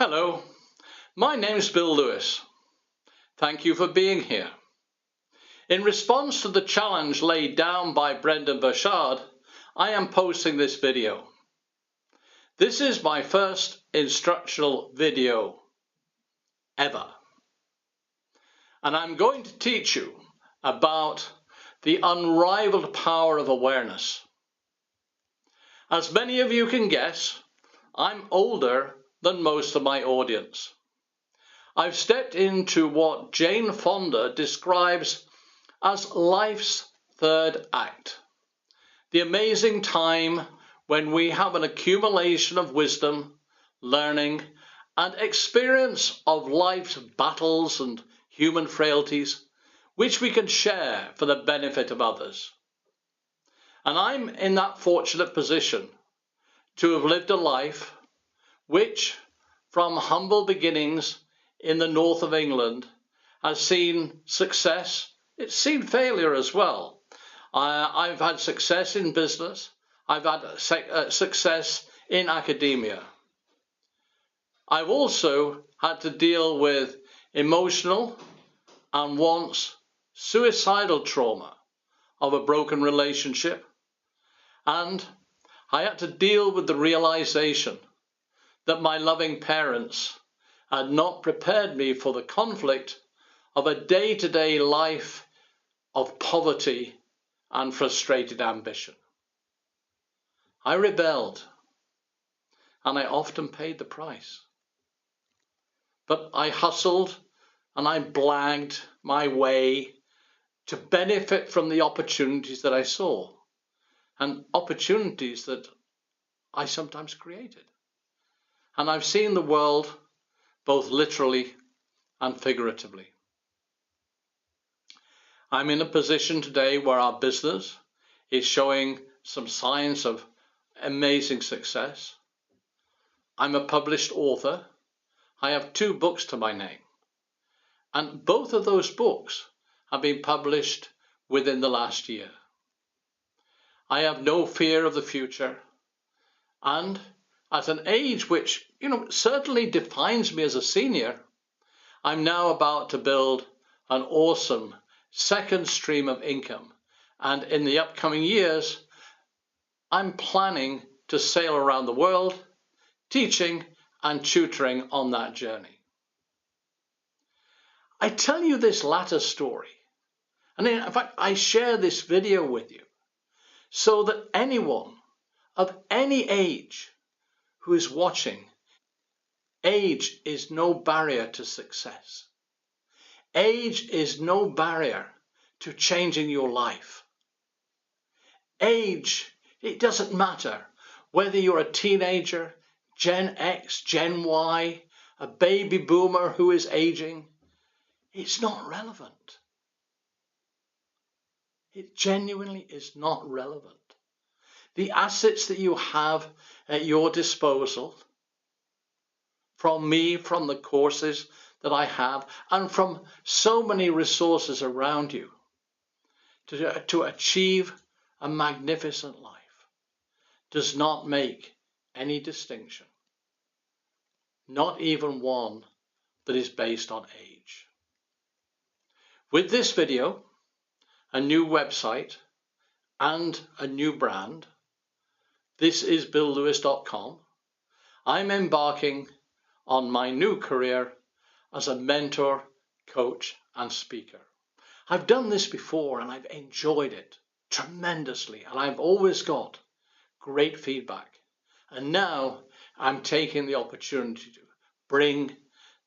Hello, my name is Bill Lewis. Thank you for being here. In response to the challenge laid down by Brendon Burchard, I am posting this video. This is my first instructional video ever. And I'm going to teach you about the unrivaled power of awareness. As many of you can guess, I'm older than most of my audience. I've stepped into what Jane Fonda describes as life's third act, the amazing time when we have an accumulation of wisdom, learning, and experience of life's battles and human frailties, which we can share for the benefit of others. And I'm in that fortunate position to have lived a life which, from humble beginnings in the north of England, has seen success. It's seen failure as well. I've had success in business. I've had success in academia. I've also had to deal with emotional and once suicidal trauma of a broken relationship. And I had to deal with the realization that my loving parents had not prepared me for the conflict of a day-to-day life of poverty and frustrated ambition. I rebelled, and I often paid the price. But I hustled and I blagged my way to benefit from the opportunities that I saw, and opportunities that I sometimes created. And I've seen the world both literally and figuratively. I'm in a position today where our business is showing some signs of amazing success. I'm a published author. I have 2 books to my name. And both of those books have been published within the last year. I have no fear of the future. And at an age which, certainly defines me as a senior, I'm now about to build an awesome second stream of income. And in the upcoming years, I'm planning to sail around the world, teaching and tutoring on that journey. I tell you this latter story, and in fact, I share this video with you so that anyone of any age who is watching, age is no barrier to success. Age is no barrier to changing your life. Age, it doesn't matter whether you're a teenager, Gen X, Gen Y, a baby boomer who is aging. It's not relevant. It genuinely is not relevant. The assets that you have at your disposal from me, from the courses that I have, and from so many resources around you to achieve a magnificent life does not make any distinction, not even one that is based on age. With this video, a new website, and a new brand, thisisbilllewis.com, I'm embarking on my new career as a mentor, coach, and speaker. I've done this before and I've enjoyed it tremendously, and I've always got great feedback. And now I'm taking the opportunity to bring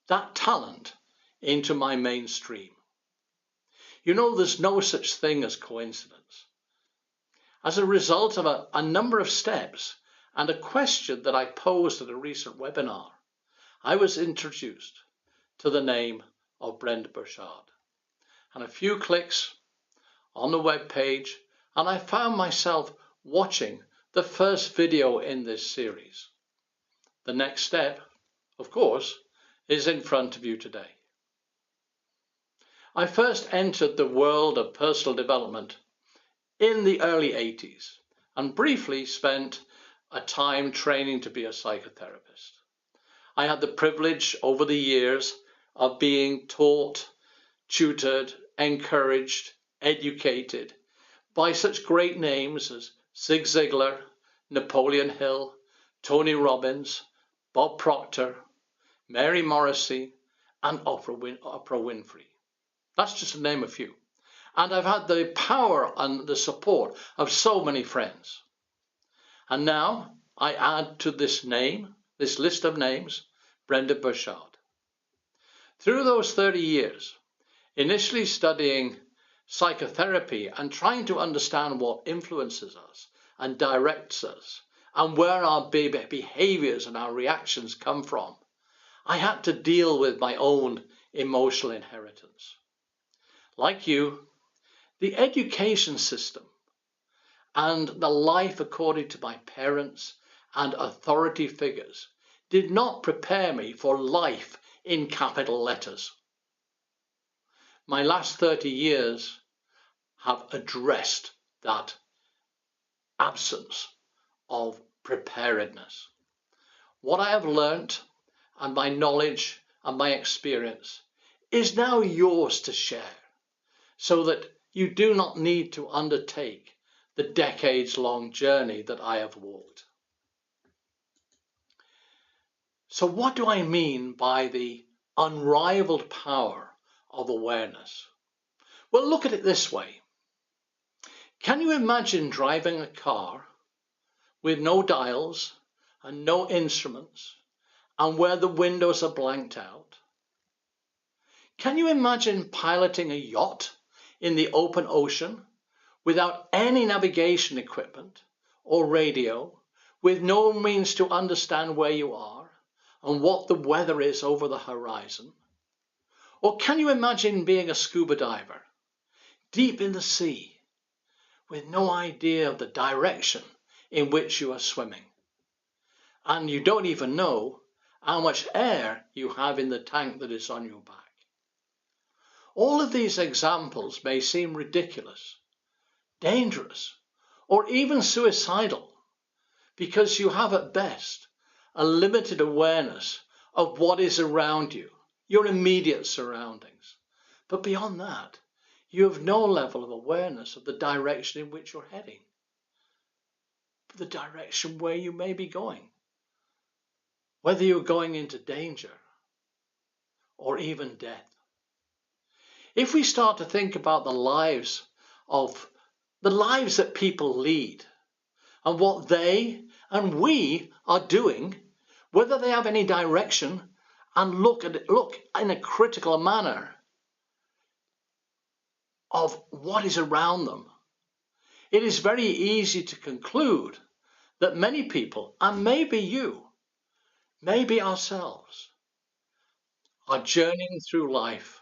that talent into my mainstream. There's no such thing as coincidence. As a result of a number of steps and a question that I posed at a recent webinar, I was introduced to the name of Brendon Burchard. And a few clicks on the web page, and I found myself watching the first video in this series. The next step, of course, is in front of you today. I first entered the world of personal development in the early 80s and briefly spent a time training to be a psychotherapist. I had the privilege over the years of being taught, tutored, encouraged, educated by such great names as Zig Ziglar, Napoleon Hill, Tony Robbins, Bob Proctor, Mary Morrissey, and Oprah Winfrey. That's just to name a few. And I've had the power and the support of so many friends. And now I add to this list of names, Brendon Burchard. Through those 30 years, initially studying psychotherapy and trying to understand what influences us and directs us and where our behaviors and our reactions come from, I had to deal with my own emotional inheritance. Like you, the education system and the life according to my parents and authority figures did not prepare me for life in capital letters. My last 30 years have addressed that absence of preparedness. What I have learnt and my knowledge and my experience is now yours to share, so that you do not need to undertake the decades-long journey that I have walked. So what do I mean by the unrivaled power of awareness? Well, look at it this way. Can you imagine driving a car with no dials and no instruments and where the windows are blanked out? Can you imagine piloting a yacht in the open ocean without any navigation equipment or radio, with no means to understand where you are and what the weather is over the horizon? Or can you imagine being a scuba diver deep in the sea with no idea of the direction in which you are swimming, and you don't even know how much air you have in the tank that is on your back? All of these examples may seem ridiculous, dangerous, or even suicidal, because you have at best a limited awareness of what is around you, your immediate surroundings. But beyond that, you have no level of awareness of the direction in which you're heading, the direction where you may be going, whether you're going into danger or even death. If we start to think about the lives that people lead and what they and we are doing, whether they have any direction, and look in a critical manner of what is around them, it is very easy to conclude that many people, and maybe you, maybe ourselves, are journeying through life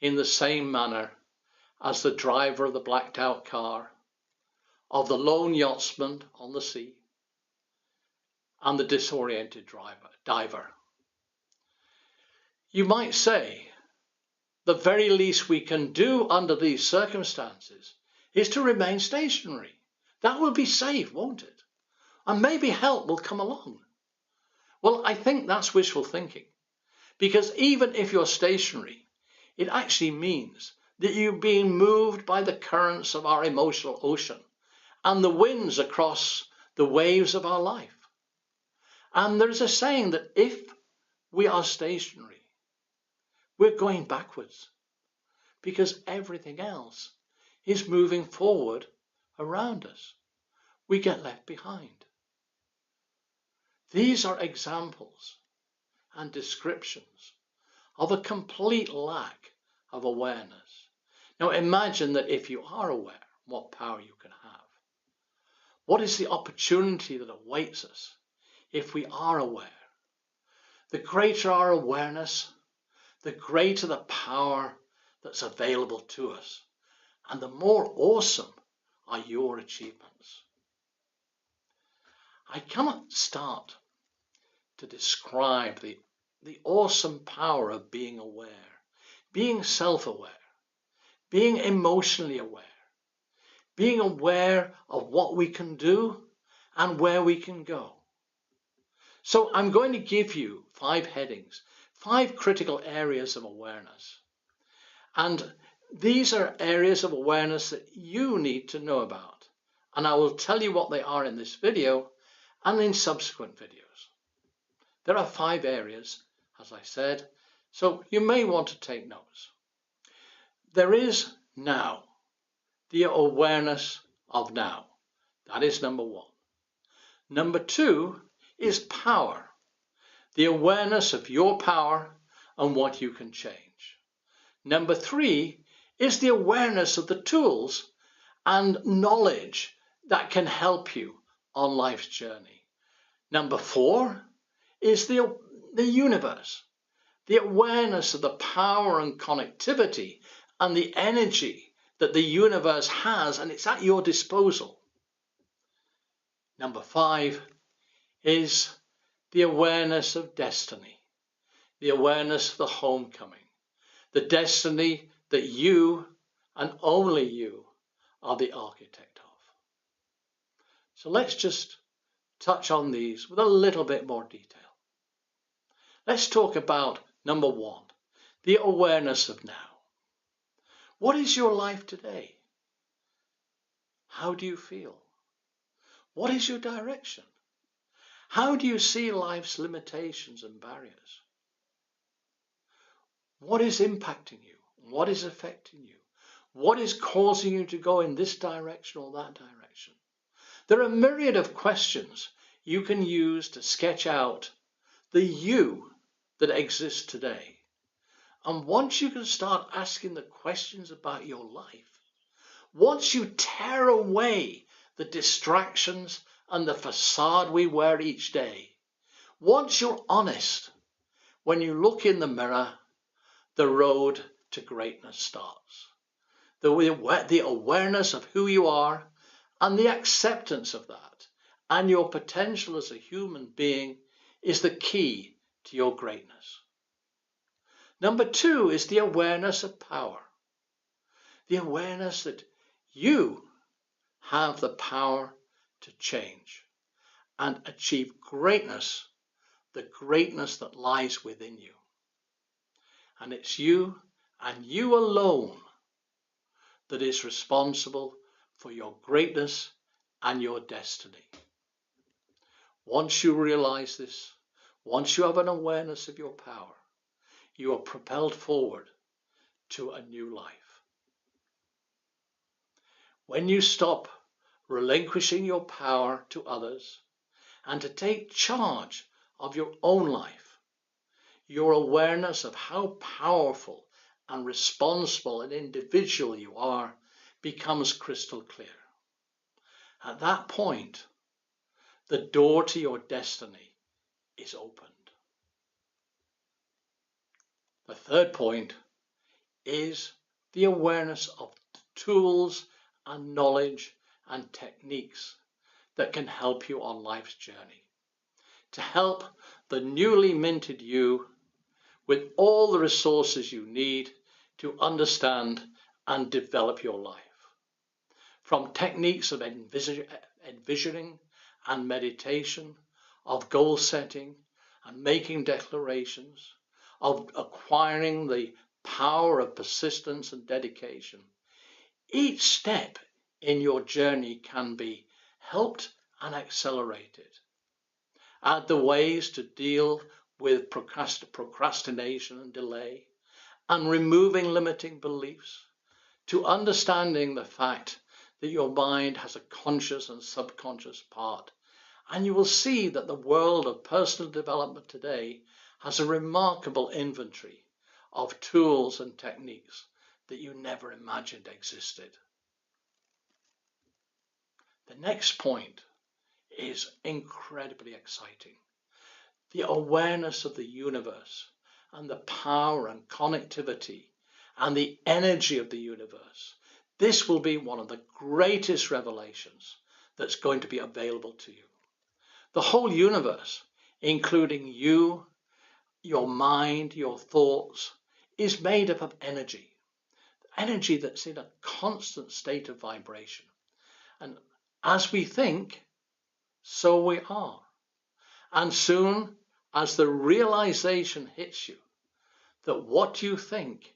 in the same manner as the driver of the blacked out car, of the lone yachtsman on the sea, and the disoriented diver. You might say, the very least we can do under these circumstances is to remain stationary. That will be safe, won't it? And maybe help will come along. Well, I think that's wishful thinking, because even if you're stationary, it actually means that you're being moved by the currents of our emotional ocean and the winds across the waves of our life. And there's a saying that if we are stationary, we're going backwards, because everything else is moving forward around us. We get left behind. These are examples and descriptions of a complete lack of awareness. Now imagine that if you are aware, what power you can have. What is the opportunity that awaits us if we are aware? The greater our awareness, the greater the power that's available to us, and the more awesome are your achievements. I cannot start to describe the awesome power of being aware, being self-aware, being emotionally aware, being aware of what we can do and where we can go. So I'm going to give you 5 headings, 5 critical areas of awareness. And these are areas of awareness that you need to know about. And I will tell you what they are in this video and in subsequent videos. There are 5 areas, as I said, so you may want to take notes. There is now, the awareness of now. That is number 1. Number 2 is power, the awareness of your power and what you can change. Number 3 is the awareness of the tools and knowledge that can help you on life's journey. Number 4 is the universe, the awareness of the power and connectivity and the energy that the universe has, and it's at your disposal. Number 5 is the awareness of destiny, the awareness of the homecoming, the destiny that you and only you are the architect of. So let's just touch on these with a little bit more detail. Let's talk about number 1, the awareness of now. What is your life today? How do you feel? What is your direction? How do you see life's limitations and barriers? What is impacting you? What is affecting you? What is causing you to go in this direction or that direction? There are a myriad of questions you can use to sketch out the you that exists today. And once you can start asking the questions about your life, once you tear away the distractions and the facade we wear each day, once you're honest, when you look in the mirror, the road to greatness starts. The awareness of who you are and the acceptance of that and your potential as a human being is the key to your greatness. Number 2 is the awareness of power. The awareness that you have the power to change and achieve greatness, the greatness that lies within you. And it's you and you alone that is responsible for your greatness and your destiny. Once you realize this, once you have an awareness of your power, you are propelled forward to a new life. When you stop relinquishing your power to others and to take charge of your own life, your awareness of how powerful and responsible an individual you are becomes crystal clear. At that point, the door to your destiny is opened. The third point is the awareness of tools and knowledge and techniques that can help you on life's journey, to help the newly minted you with all the resources you need to understand and develop your life. From techniques of envisioning and meditation, of goal setting and making declarations, of acquiring the power of persistence and dedication. Each step in your journey can be helped and accelerated. Add the ways to deal with procrastination and delay, and removing limiting beliefs, to understanding the fact that your mind has a conscious and subconscious part. And you will see that the world of personal development today has a remarkable inventory of tools and techniques that you never imagined existed. The next point is incredibly exciting. The awareness of the universe and the power and connectivity and the energy of the universe. This will be one of the greatest revelations that's going to be available to you. The whole universe, including you, your mind, your thoughts, is made up of energy. Energy that's in a constant state of vibration. And as we think, so we are. And soon as the realization hits you that what you think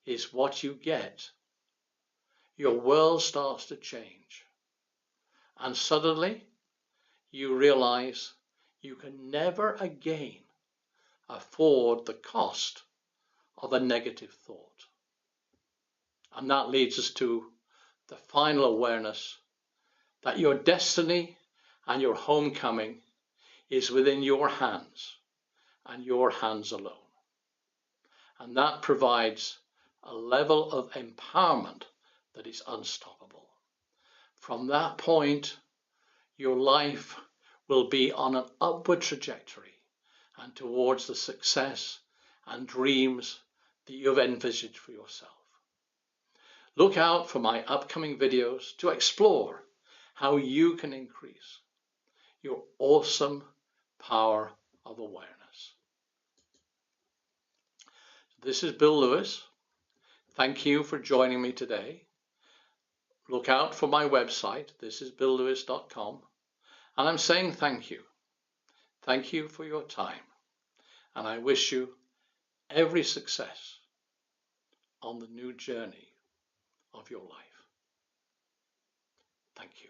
is what you get, your world starts to change. And suddenly you realize you can never again afford the cost of a negative thought. And that leads us to the final awareness that your destiny and your homecoming is within your hands and your hands alone. And that provides a level of empowerment that is unstoppable. From that point, your life will be on an upward trajectory and towards the success and dreams that you've envisaged for yourself. Look out for my upcoming videos to explore how you can increase your awesome power of awareness. This is Bill Lewis. Thank you for joining me today. Look out for my website, thisisbilllewis.com, and I'm saying thank you. Thank you for your time, and I wish you every success on the new journey of your life. Thank you.